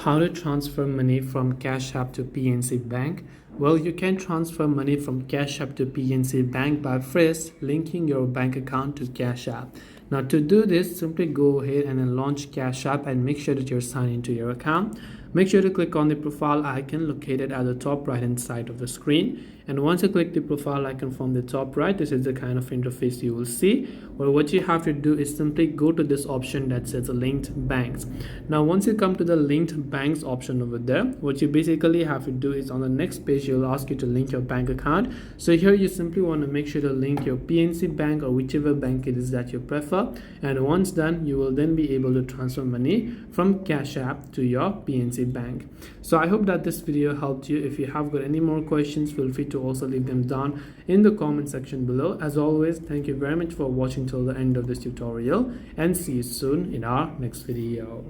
How to transfer money from Cash App to PNC Bank? Well, you can transfer money from Cash App to PNC Bank by first linking your bank account to Cash App. Now, to do this, simply go ahead and then launch Cash App and make sure that you're signed into your account. Make sure to click on the profile icon located at the top right hand side of the screen. And once you click the profile icon from the top right, this is the kind of interface you will see. Well, what you have to do is simply go to this option that says linked banks. Now, once you come to the linked banks option over there, what you basically have to do is on the next page, you'll ask you to link your bank account. So here you simply want to make sure to link your PNC Bank or whichever bank it is that you prefer. And once done, you will then be able to transfer money from Cash App to your PNC Bank. So I hope that this video helped you. If you have got any more questions, feel free to also leave them down in the comment section below. As always, thank you very much for watching till the end of this tutorial, and see you soon in our next video.